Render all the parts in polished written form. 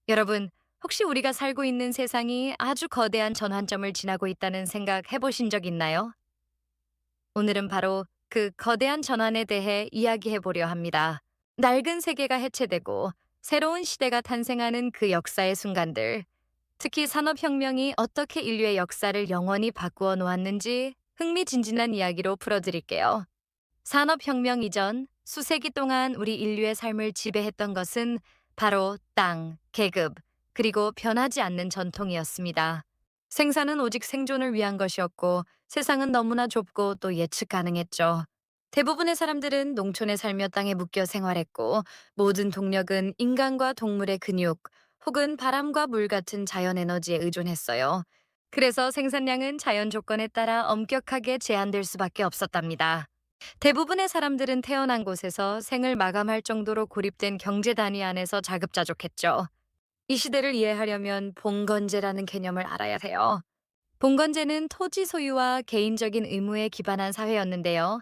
여러분, 혹시 우리가 살고 있는 세상이 아주 거대한 전환점을 지나고 있다는 생각 해보신 적 있나요? 오늘은 바로 그 거대한 전환에 대해 이야기해 보려 합니다. 낡은 세계가 해체되고 새로운 시대가 탄생하는 그 역사의 순간들, 특히 산업혁명이 어떻게 인류의 역사를 영원히 바꾸어 놓았는지 흥미진진한 이야기로 풀어드릴게요. 산업혁명 이전 수세기 동안 우리 인류의 삶을 지배했던 것은 바로 땅, 계급, 그리고 변하지 않는 전통이었습니다. 생산은 오직 생존을 위한 것이었고 세상은 너무나 좁고 또 예측 가능했죠. 대부분의 사람들은 농촌에 살며 땅에 묶여 생활했고 모든 동력은 인간과 동물의 근육 혹은 바람과 물 같은 자연 에너지에 의존했어요. 그래서 생산량은 자연 조건에 따라 엄격하게 제한될 수밖에 없었답니다. 대부분의 사람들은 태어난 곳에서 생을 마감할 정도로 고립된 경제 단위 안에서 자급자족했죠. 이 시대를 이해하려면 봉건제라는 개념을 알아야 해요. 봉건제는 토지 소유와 개인적인 의무에 기반한 사회였는데요.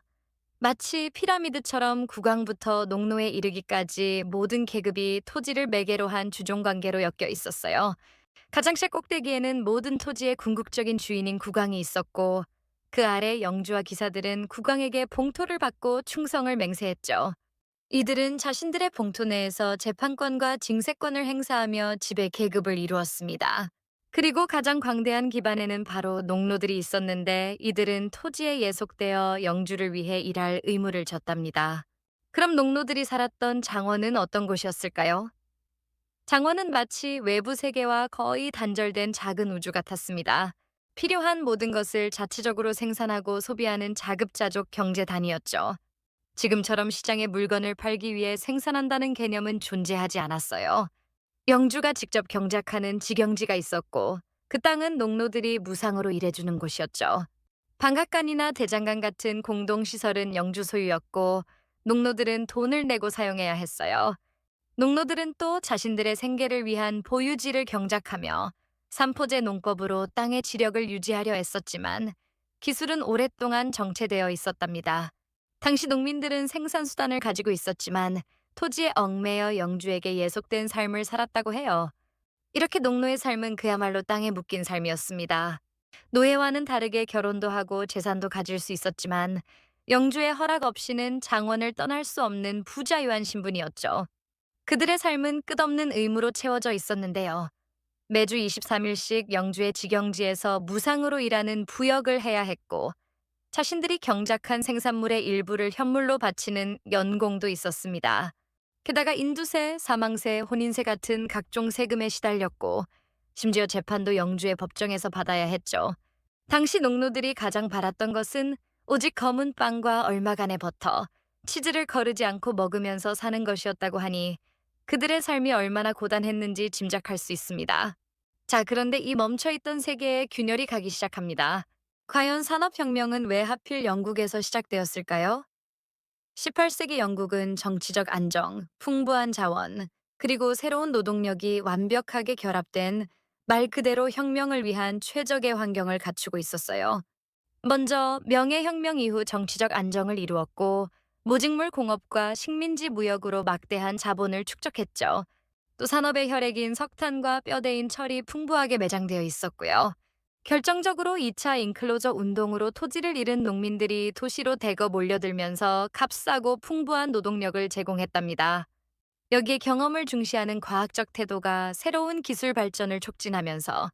마치 피라미드처럼 국왕부터 농노에 이르기까지 모든 계급이 토지를 매개로 한 주종 관계로 엮여 있었어요. 가장 꼭대기에는 모든 토지의 궁극적인 주인인 국왕이 있었고 그 아래 영주와 기사들은 국왕에게 봉토를 받고 충성을 맹세했죠. 이들은 자신들의 봉토 내에서 재판권과 징세권을 행사하며 지배 계급을 이루었습니다. 그리고 가장 광대한 기반에는 바로 농노들이 있었는데 이들은 토지에 예속되어 영주를 위해 일할 의무를 졌답니다. 그럼 농노들이 살았던 장원은 어떤 곳이었을까요? 장원은 마치 외부 세계와 거의 단절된 작은 우주 같았습니다. 필요한 모든 것을 자체적으로 생산하고 소비하는 자급자족 경제 단위였죠. 지금처럼 시장에 물건을 팔기 위해 생산한다는 개념은 존재하지 않았어요. 영주가 직접 경작하는 직영지가 있었고 그 땅은 농노들이 무상으로 일해주는 곳이었죠. 방앗간이나 대장간 같은 공동시설은 영주 소유였고 농노들은 돈을 내고 사용해야 했어요. 농노들은 또 자신들의 생계를 위한 보유지를 경작하며 삼포제 농법으로 땅의 지력을 유지하려 애썼지만 기술은 오랫동안 정체되어 있었답니다. 당시 농민들은 생산수단을 가지고 있었지만 토지에 얽매여 영주에게 예속된 삶을 살았다고 해요. 이렇게 농노의 삶은 그야말로 땅에 묶인 삶이었습니다. 노예와는 다르게 결혼도 하고 재산도 가질 수 있었지만 영주의 허락 없이는 장원을 떠날 수 없는 부자유한 신분이었죠. 그들의 삶은 끝없는 의무로 채워져 있었는데요. 매주 23일씩 영주의 직영지에서 무상으로 일하는 부역을 해야 했고, 자신들이 경작한 생산물의 일부를 현물로 바치는 연공도 있었습니다. 게다가 인두세, 사망세, 혼인세 같은 각종 세금에 시달렸고, 심지어 재판도 영주의 법정에서 받아야 했죠. 당시 농노들이 가장 바랐던 것은 오직 검은 빵과 얼마간의 버터, 치즈를 거르지 않고 먹으면서 사는 것이었다고 하니 그들의 삶이 얼마나 고단했는지 짐작할 수 있습니다. 자, 그런데 이 멈춰있던 세계에 균열이 가기 시작합니다. 과연 산업혁명은 왜 하필 영국에서 시작되었을까요? 18세기 영국은 정치적 안정, 풍부한 자원, 그리고 새로운 노동력이 완벽하게 결합된 말 그대로 혁명을 위한 최적의 환경을 갖추고 있었어요. 먼저 명예혁명 이후 정치적 안정을 이루었고 모직물 공업과 식민지 무역으로 막대한 자본을 축적했죠. 또 산업의 혈액인 석탄과 뼈대인 철이 풍부하게 매장되어 있었고요. 결정적으로 2차 인클로저 운동으로 토지를 잃은 농민들이 도시로 대거 몰려들면서 값싸고 풍부한 노동력을 제공했답니다. 여기에 경험을 중시하는 과학적 태도가 새로운 기술 발전을 촉진하면서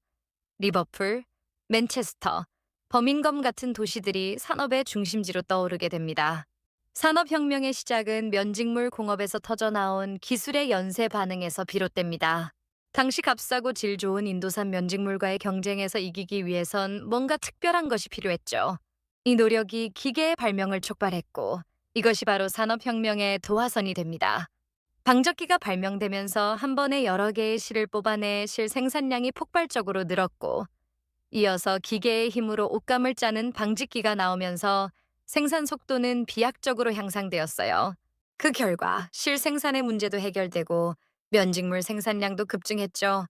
리버풀, 맨체스터, 버밍엄 같은 도시들이 산업의 중심지로 떠오르게 됩니다. 산업혁명의 시작은 면직물 공업에서 터져나온 기술의 연쇄 반응에서 비롯됩니다. 당시 값싸고 질 좋은 인도산 면직물과의 경쟁에서 이기기 위해선 뭔가 특별한 것이 필요했죠. 이 노력이 기계의 발명을 촉발했고 이것이 바로 산업혁명의 도화선이 됩니다. 방적기가 발명되면서 한 번에 여러 개의 실을 뽑아내 실 생산량이 폭발적으로 늘었고 이어서 기계의 힘으로 옷감을 짜는 방직기가 나오면서 생산 속도는 비약적으로 향상되었어요. 그 결과 실 생산의 문제도 해결되고 면직물 생산량도 급증했죠.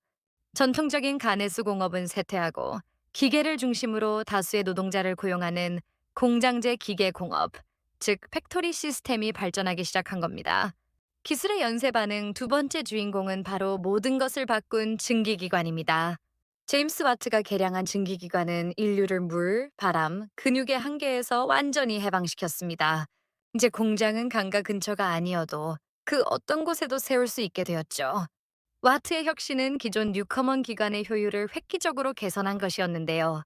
전통적인 가내수 공업은 쇠퇴하고 기계를 중심으로 다수의 노동자를 고용하는 공장제 기계 공업, 즉 팩토리 시스템이 발전하기 시작한 겁니다. 기술의 연쇄 반응 두 번째 주인공은 바로 모든 것을 바꾼 증기기관입니다. 제임스 와트가 개량한 증기기관은 인류를 물, 바람, 근육의 한계에서 완전히 해방시켰습니다. 이제 공장은 강가 근처가 아니어도 그 어떤 곳에도 세울 수 있게 되었죠. 와트의 혁신은 기존 뉴커먼 기관의 효율을 획기적으로 개선한 것이었는데요.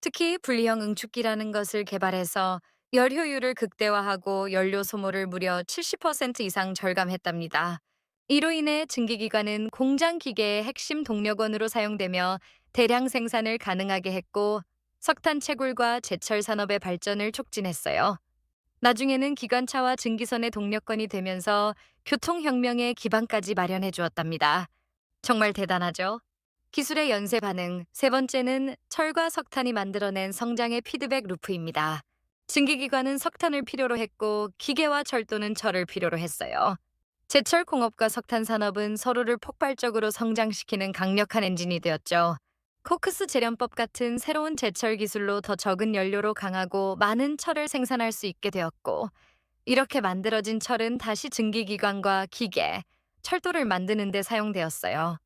특히 분리형 응축기라는 것을 개발해서 열 효율을 극대화하고 연료 소모를 무려 70% 이상 절감했답니다. 이로 인해 증기기관은 공장 기계의 핵심 동력원으로 사용되며 대량 생산을 가능하게 했고 석탄 채굴과 제철 산업의 발전을 촉진했어요. 나중에는 기관차와 증기선의 동력권이 되면서 교통혁명의 기반까지 마련해 주었답니다. 정말 대단하죠? 기술의 연쇄 반응. 세 번째는 철과 석탄이 만들어낸 성장의 피드백 루프입니다. 증기기관은 석탄을 필요로 했고 기계와 철도는 철을 필요로 했어요. 제철 공업과 석탄 산업은 서로를 폭발적으로 성장시키는 강력한 엔진이 되었죠. 코크스 재련법 같은 새로운 제철 기술로 더 적은 연료로 강하고 많은 철을 생산할 수 있게 되었고, 이렇게 만들어진 철은 다시 증기기관과 기계, 철도를 만드는 데 사용되었어요.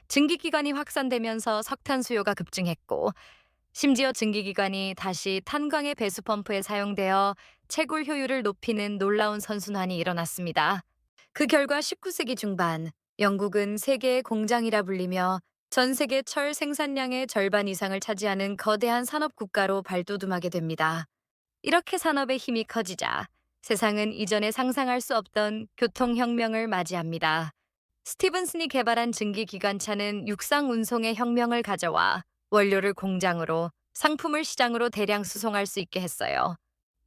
증기기관이 확산되면서 석탄 수요가 급증했고, 심지어 증기기관이 다시 탄광의 배수 펌프에 사용되어 채굴 효율을 높이는 놀라운 선순환이 일어났습니다. 그 결과 19세기 중반, 영국은 세계의 공장이라 불리며 전 세계 철 생산량의 절반 이상을 차지하는 거대한 산업 국가로 발돋움하게 됩니다. 이렇게 산업의 힘이 커지자 세상은 이전에 상상할 수 없던 교통혁명을 맞이합니다. 스티븐슨이 개발한 증기기관차는 육상 운송의 혁명을 가져와 원료를 공장으로, 상품을 시장으로 대량 수송할 수 있게 했어요.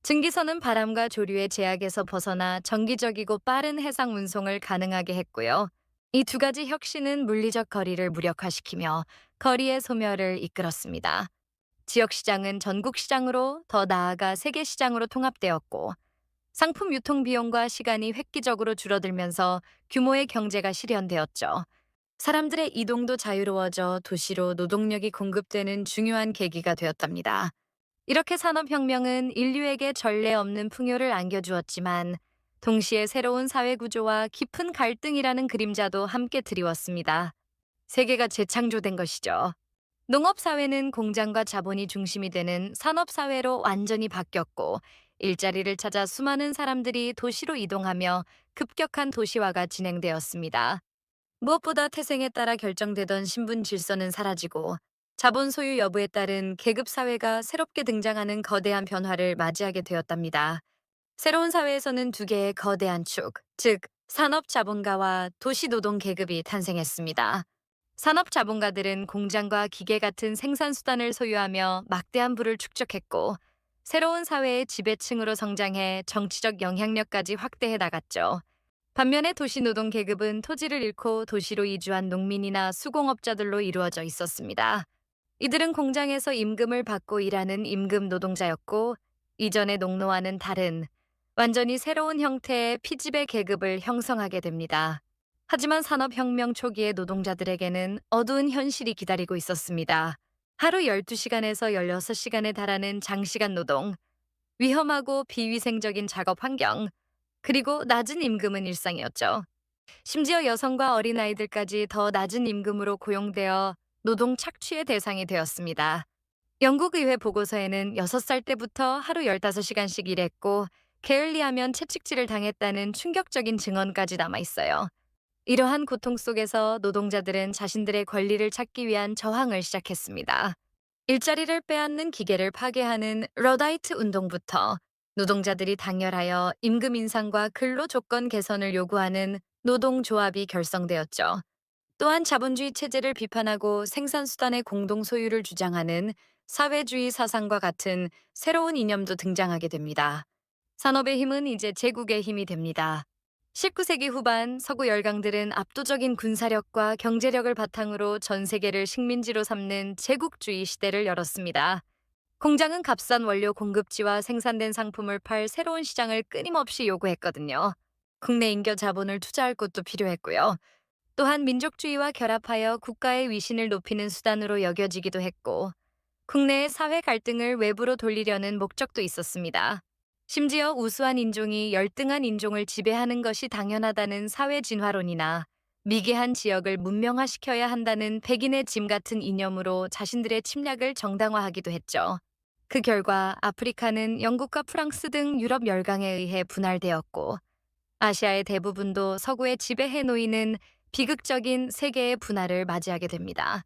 증기선은 바람과 조류의 제약에서 벗어나 정기적이고 빠른 해상 운송을 가능하게 했고요. 이 두 가지 혁신은 물리적 거리를 무력화시키며 거리의 소멸을 이끌었습니다. 지역 시장은 전국 시장으로, 더 나아가 세계 시장으로 통합되었고, 상품 유통 비용과 시간이 획기적으로 줄어들면서 규모의 경제가 실현되었죠. 사람들의 이동도 자유로워져 도시로 노동력이 공급되는 중요한 계기가 되었답니다. 이렇게 산업혁명은 인류에게 전례 없는 풍요를 안겨주었지만, 동시에 새로운 사회 구조와 깊은 갈등이라는 그림자도 함께 드리웠습니다. 세계가 재창조된 것이죠. 농업사회는 공장과 자본이 중심이 되는 산업사회로 완전히 바뀌었고, 일자리를 찾아 수많은 사람들이 도시로 이동하며 급격한 도시화가 진행되었습니다. 무엇보다 태생에 따라 결정되던 신분 질서는 사라지고, 자본 소유 여부에 따른 계급 사회가 새롭게 등장하는 거대한 변화를 맞이하게 되었답니다. 새로운 사회에서는 두 개의 거대한 축, 즉 산업 자본가와 도시 노동 계급이 탄생했습니다. 산업 자본가들은 공장과 기계 같은 생산 수단을 소유하며 막대한 부를 축적했고, 새로운 사회의 지배층으로 성장해 정치적 영향력까지 확대해 나갔죠. 반면에 도시 노동 계급은 토지를 잃고 도시로 이주한 농민이나 수공업자들로 이루어져 있었습니다. 이들은 공장에서 임금을 받고 일하는 임금 노동자였고, 이전의 농노와는 다른 완전히 새로운 형태의 피지배 계급을 형성하게 됩니다. 하지만 산업혁명 초기의 노동자들에게는 어두운 현실이 기다리고 있었습니다. 하루 12시간에서 16시간에 달하는 장시간 노동, 위험하고 비위생적인 작업 환경, 그리고 낮은 임금은 일상이었죠. 심지어 여성과 어린아이들까지 더 낮은 임금으로 고용되어 노동 착취의 대상이 되었습니다. 영국 의회 보고서에는 6살 때부터 하루 15시간씩 일했고, 게을리하면 채찍질을 당했다는 충격적인 증언까지 남아 있어요. 이러한 고통 속에서 노동자들은 자신들의 권리를 찾기 위한 저항을 시작했습니다. 일자리를 빼앗는 기계를 파괴하는 러다이트 운동부터 노동자들이 당열하여 임금 인상과 근로 조건 개선을 요구하는 노동조합이 결성되었죠. 또한 자본주의 체제를 비판하고 생산수단의 공동 소유를 주장하는 사회주의 사상과 같은 새로운 이념도 등장하게 됩니다. 산업의 힘은 이제 제국의 힘이 됩니다. 19세기 후반 서구 열강들은 압도적인 군사력과 경제력을 바탕으로 전 세계를 식민지로 삼는 제국주의 시대를 열었습니다. 공장은 값싼 원료 공급지와 생산된 상품을 팔 새로운 시장을 끊임없이 요구했거든요. 국내 인겨 자본을 투자할 곳도 필요했고요. 또한 민족주의와 결합하여 국가의 위신을 높이는 수단으로 여겨지기도 했고, 국내의 사회 갈등을 외부로 돌리려는 목적도 있었습니다. 심지어 우수한 인종이 열등한 인종을 지배하는 것이 당연하다는 사회 진화론이나 미개한 지역을 문명화시켜야 한다는 백인의 짐 같은 이념으로 자신들의 침략을 정당화하기도 했죠. 그 결과 아프리카는 영국과 프랑스 등 유럽 열강에 의해 분할되었고, 아시아의 대부분도 서구의 지배해 놓이는 비극적인 세계의 분할을 맞이하게 됩니다.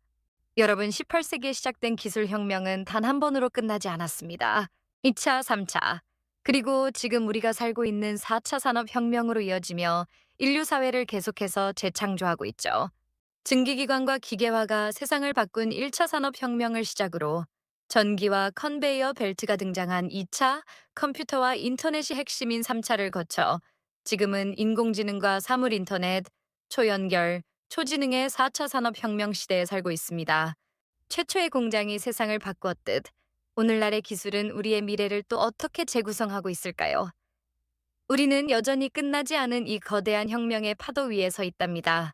여러분, 18세기에 시작된 기술혁명은 단 한 번으로 끝나지 않았습니다. 2차, 3차, 그리고 지금 우리가 살고 있는 4차 산업혁명으로 이어지며 인류 사회를 계속해서 재창조하고 있죠. 증기기관과 기계화가 세상을 바꾼 1차 산업혁명을 시작으로 전기와 컨베이어 벨트가 등장한 2차, 컴퓨터와 인터넷이 핵심인 3차를 거쳐 지금은 인공지능과 사물인터넷, 초연결, 초지능의 4차 산업혁명 시대에 살고 있습니다. 최초의 공장이 세상을 바꾸었듯 오늘날의 기술은 우리의 미래를 또 어떻게 재구성하고 있을까요? 우리는 여전히 끝나지 않은 이 거대한 혁명의 파도 위에 서 있답니다.